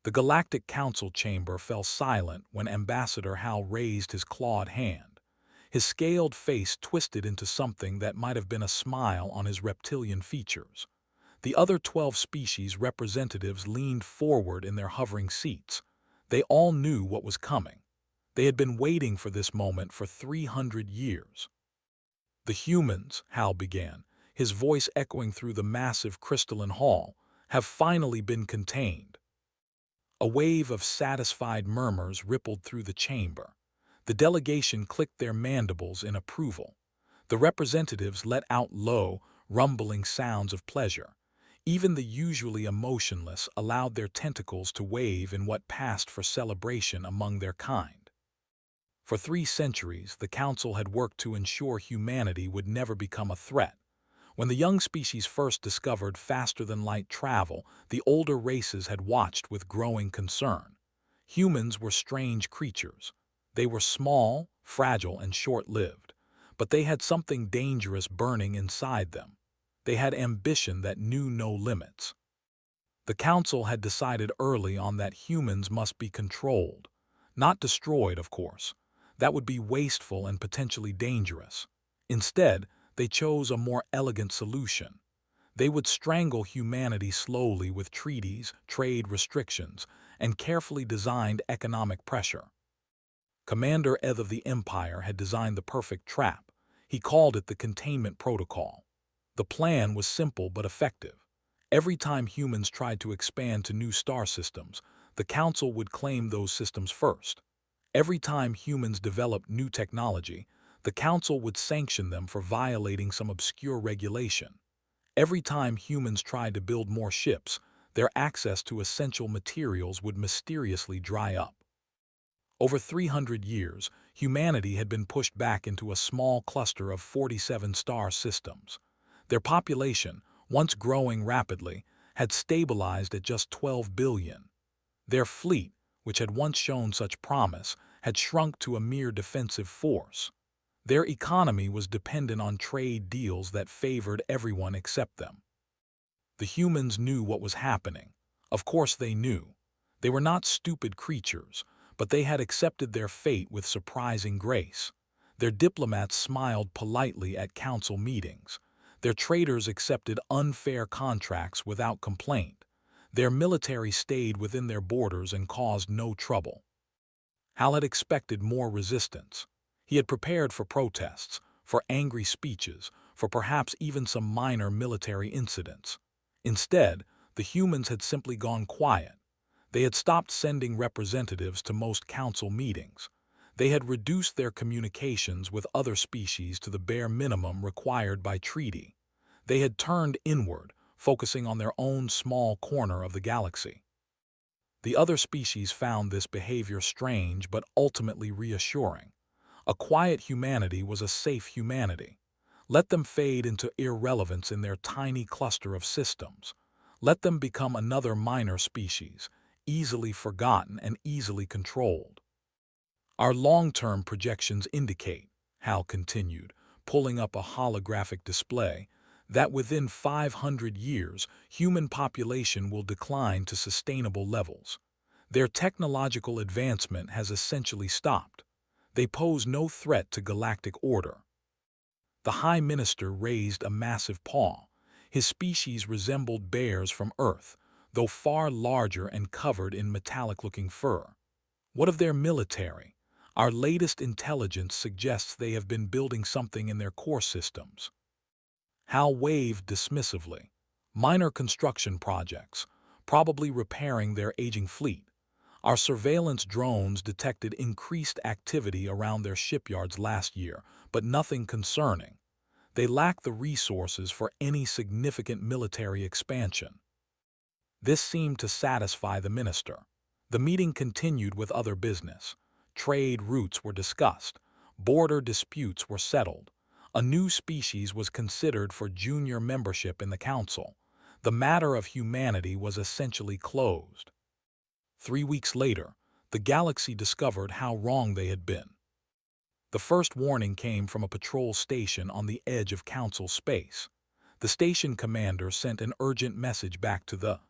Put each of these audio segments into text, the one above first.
The Galactic Council chamber fell silent when Ambassador Hal raised his clawed hand. His scaled face twisted into something that might have been a smile on his reptilian features. The other 12 species representatives leaned forward in their hovering seats. They all knew what was coming. They had been waiting for this moment for 300 years. The humans, Hal began, his voice echoing through the massive crystalline hall, have finally been contained. A wave of satisfied murmurs rippled through the chamber. The delegation clicked their mandibles in approval. The representatives let out low, rumbling sounds of pleasure. Even the usually emotionless allowed their tentacles to wave in what passed for celebration among their kind. For 3 centuries, the Council had worked to ensure humanity would never become a threat. When the young species first discovered faster-than-light travel, the older races had watched with growing concern. Humans were strange creatures. They were small, fragile, and short-lived, but they had something dangerous burning inside them. They had ambition that knew no limits. The Council had decided early on that humans must be controlled. Not destroyed, of course. That would be wasteful and potentially dangerous. Instead, they chose a more elegant solution. They would strangle humanity slowly with treaties, trade restrictions, and carefully designed economic pressure. Commander Eth of the Empire had designed the perfect trap. He called it the Containment Protocol. The plan was simple but effective. Every time humans tried to expand to new star systems, the Council would claim those systems first. Every time humans developed new technology, the Council would sanction them for violating some obscure regulation. Every time humans tried to build more ships, their access to essential materials would mysteriously dry up. Over 300 years, humanity had been pushed back into a small cluster of 47 star systems. Their population, once growing rapidly, had stabilized at just 12 billion. Their fleet, which had once shown such promise, had shrunk to a mere defensive force. Their economy was dependent on trade deals that favored everyone except them. The humans knew what was happening. Of course they knew. They were not stupid creatures, but they had accepted their fate with surprising grace. Their diplomats smiled politely at council meetings. Their traders accepted unfair contracts without complaint. Their military stayed within their borders and caused no trouble. Hal had expected more resistance. He had prepared for protests, for angry speeches, for perhaps even some minor military incidents. Instead, the humans had simply gone quiet. They had stopped sending representatives to most council meetings. They had reduced their communications with other species to the bare minimum required by treaty. They had turned inward, focusing on their own small corner of the galaxy. The other species found this behavior strange but ultimately reassuring. A quiet humanity was a safe humanity. Let them fade into irrelevance in their tiny cluster of systems. Let them become another minor species, easily forgotten and easily controlled. Our long-term projections indicate, Hal continued, pulling up a holographic display, that within 500 years, human population will decline to sustainable levels. Their technological advancement has essentially stopped. They pose no threat to galactic order. The High Minister raised a massive paw. His species resembled bears from Earth, though far larger and covered in metallic-looking fur. What of their military? Our latest intelligence suggests they have been building something in their core systems. Hal waved dismissively. Minor construction projects, probably repairing their aging fleet. Our surveillance drones detected increased activity around their shipyards last year, but nothing concerning. They lack the resources for any significant military expansion. This seemed to satisfy the minister. The meeting continued with other business. Trade routes were discussed. Border disputes were settled. A new species was considered for junior membership in the council. The matter of humanity was essentially closed. 3 weeks later, the galaxy discovered how wrong they had been. The first warning came from a patrol station on the edge of council space. The station commander sent an urgent message back to the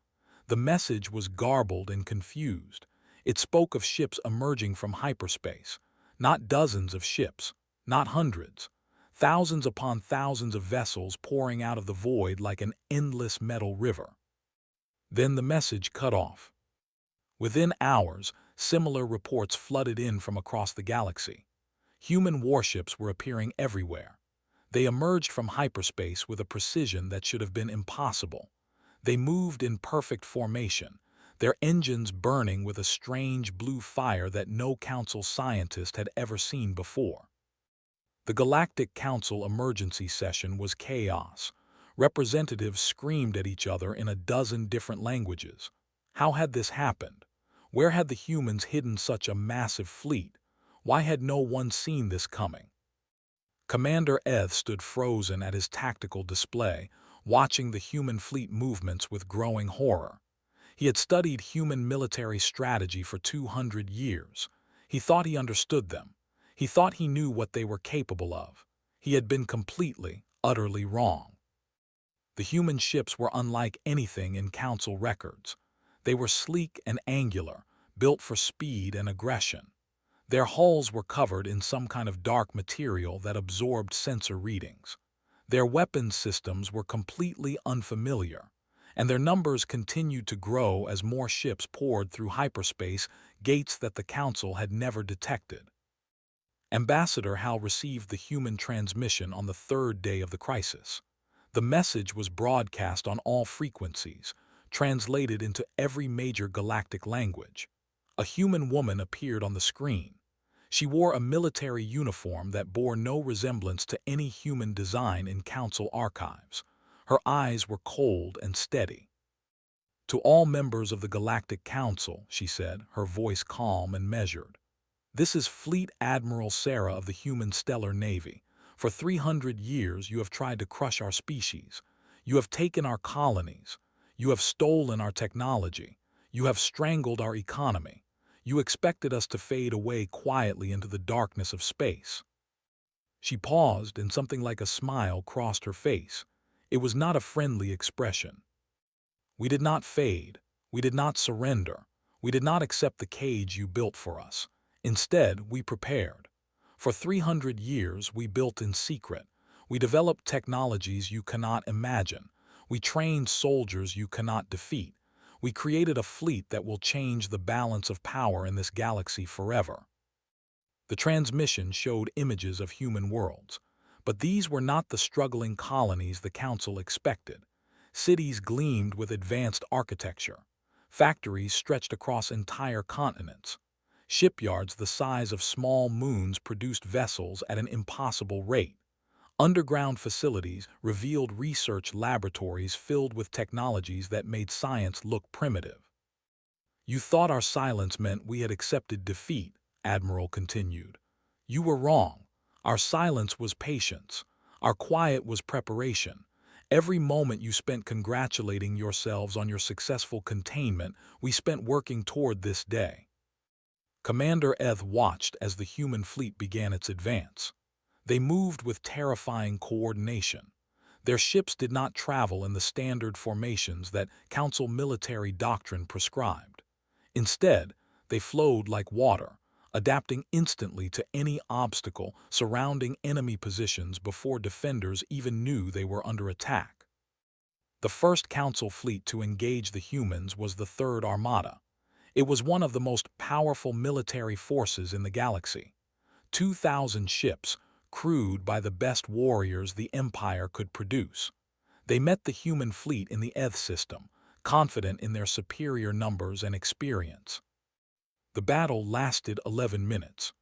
The message was garbled and confused. It spoke of ships emerging from hyperspace, not dozens of ships, not hundreds, thousands upon thousands of vessels pouring out of the void like an endless metal river. Then the message cut off. Within hours, similar reports flooded in from across the galaxy. Human warships were appearing everywhere. They emerged from hyperspace with a precision that should have been impossible. They moved in perfect formation, their engines burning with a strange blue fire that no Council scientist had ever seen before. The Galactic Council emergency session was chaos. Representatives screamed at each other in a dozen different languages. How had this happened? Where had the humans hidden such a massive fleet? Why had no one seen this coming? Commander Eth stood frozen at his tactical display, watching the human fleet movements with growing horror. He had studied human military strategy for 200 years. He thought he understood them. He thought he knew what they were capable of. He had been completely, utterly wrong. The human ships were unlike anything in Council records. They were sleek and angular, built for speed and aggression. Their hulls were covered in some kind of dark material that absorbed sensor readings. Their weapons systems were completely unfamiliar, and their numbers continued to grow as more ships poured through hyperspace, gates that the Council had never detected. Ambassador Hal received the human transmission on the third day of the crisis. The message was broadcast on all frequencies, translated into every major galactic language. A human woman appeared on the screen. She wore a military uniform that bore no resemblance to any human design in Council archives. Her eyes were cold and steady. "To all members of the Galactic Council," she said, her voice calm and measured. "This is Fleet Admiral Sarah of the Human Stellar Navy. For 300 years you have tried to crush our species. You have taken our colonies. You have stolen our technology. You have strangled our economy. You expected us to fade away quietly into the darkness of space." She paused, and something like a smile crossed her face. It was not a friendly expression. "We did not fade. We did not surrender. We did not accept the cage you built for us. Instead, we prepared. For 300 years, we built in secret. We developed technologies you cannot imagine. We trained soldiers you cannot defeat. We created a fleet that will change the balance of power in this galaxy forever." The transmission showed images of human worlds, but these were not the struggling colonies the Council expected. Cities gleamed with advanced architecture. Factories stretched across entire continents. Shipyards the size of small moons produced vessels at an impossible rate. Underground facilities revealed research laboratories filled with technologies that made science look primitive. "You thought our silence meant we had accepted defeat," Admiral continued. "You were wrong. Our silence was patience. Our quiet was preparation. Every moment you spent congratulating yourselves on your successful containment, we spent working toward this day." Commander Eth watched as the human fleet began its advance. They moved with terrifying coordination. Their ships did not travel in the standard formations that Council military doctrine prescribed. Instead, they flowed like water, adapting instantly to any obstacle surrounding enemy positions before defenders even knew they were under attack. The first Council fleet to engage the humans was the Third Armada. It was one of the most powerful military forces in the galaxy. 2,000 ships, crewed by the best warriors the Empire could produce. They met the human fleet in the Eth system, confident in their superior numbers and experience. The battle lasted 11 minutes.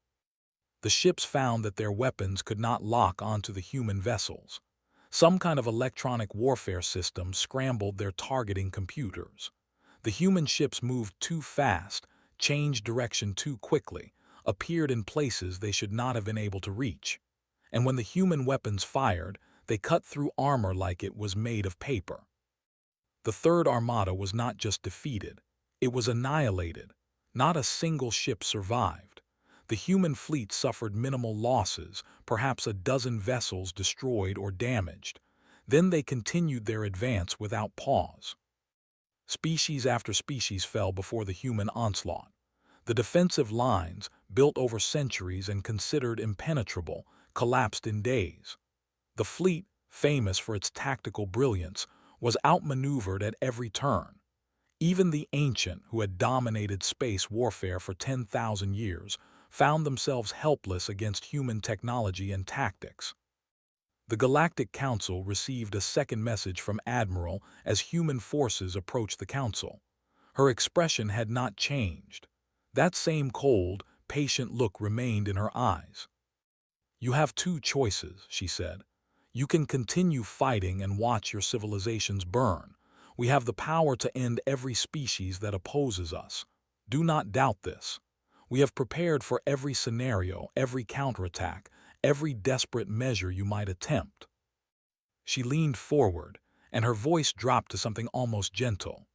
The ships found that their weapons could not lock onto the human vessels. Some kind of electronic warfare system scrambled their targeting computers. The human ships moved too fast, changed direction too quickly, appeared in places they should not have been able to reach. And when the human weapons fired, they cut through armor like it was made of paper. The Third Armada was not just defeated, it was annihilated. Not a single ship survived. The human fleet suffered minimal losses, perhaps a dozen vessels destroyed or damaged. Then they continued their advance without pause. Species after species fell before the human onslaught. The defensive lines, built over centuries and considered impenetrable, collapsed in days. The fleet, famous for its tactical brilliance, was outmaneuvered at every turn. Even the ancient, who had dominated space warfare for 10,000 years, found themselves helpless against human technology and tactics. The Galactic Council received a second message from Admiral as human forces approached the Council. Her expression had not changed. That same cold, patient look remained in her eyes. "You have two choices," she said. "You can continue fighting and watch your civilizations burn. We have the power to end every species that opposes us. Do not doubt this. We have prepared for every scenario, every counterattack, every desperate measure you might attempt." She leaned forward, and her voice dropped to something almost gentle.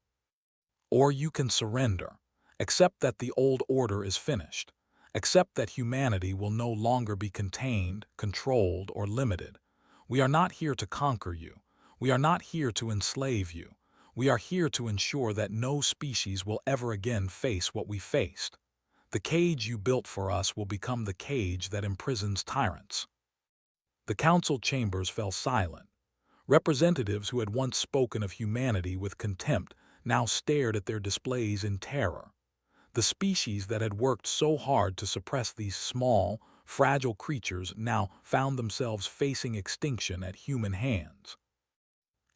"Or you can surrender. Accept that the old order is finished. Accept that humanity will no longer be contained, controlled, or limited. We are not here to conquer you. We are not here to enslave you. We are here to ensure that no species will ever again face what we faced. The cage you built for us will become the cage that imprisons tyrants." The council chambers fell silent. Representatives who had once spoken of humanity with contempt now stared at their displays in terror. The species that had worked so hard to suppress these small, fragile creatures now found themselves facing extinction at human hands.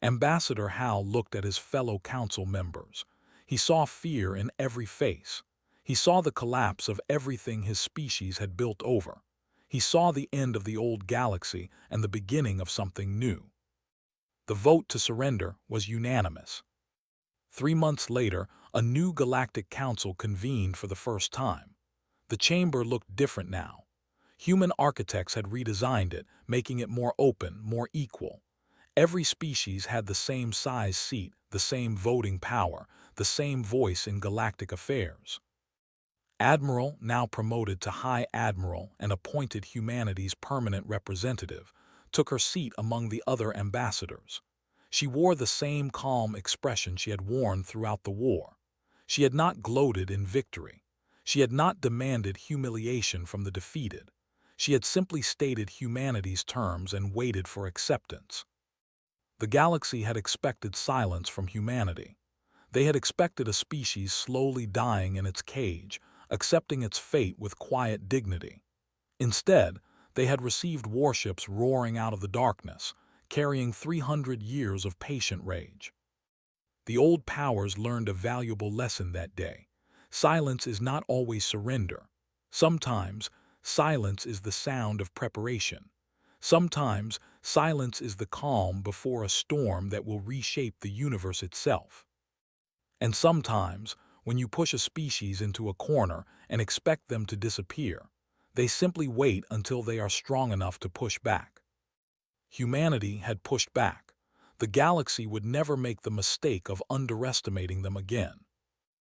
Ambassador Hal looked at his fellow council members. He saw fear in every face. He saw the collapse of everything his species had built over. He saw the end of the old galaxy and the beginning of something new. The vote to surrender was unanimous. 3 months later, a new galactic council convened for the first time. The chamber looked different now. Human architects had redesigned it, making it more open, more equal. Every species had the same size seat, the same voting power, the same voice in galactic affairs. Admiral, now promoted to High Admiral and appointed humanity's permanent representative, took her seat among the other ambassadors. She wore the same calm expression she had worn throughout the war. She had not gloated in victory. She had not demanded humiliation from the defeated. She had simply stated humanity's terms and waited for acceptance. The galaxy had expected silence from humanity. They had expected a species slowly dying in its cage, accepting its fate with quiet dignity. Instead, they had received warships roaring out of the darkness, carrying 300 years of patient rage. The old powers learned a valuable lesson that day. Silence is not always surrender. Sometimes, silence is the sound of preparation. Sometimes, silence is the calm before a storm that will reshape the universe itself. And sometimes, when you push a species into a corner and expect them to disappear, they simply wait until they are strong enough to push back. Humanity had pushed back. The galaxy would never make the mistake of underestimating them again.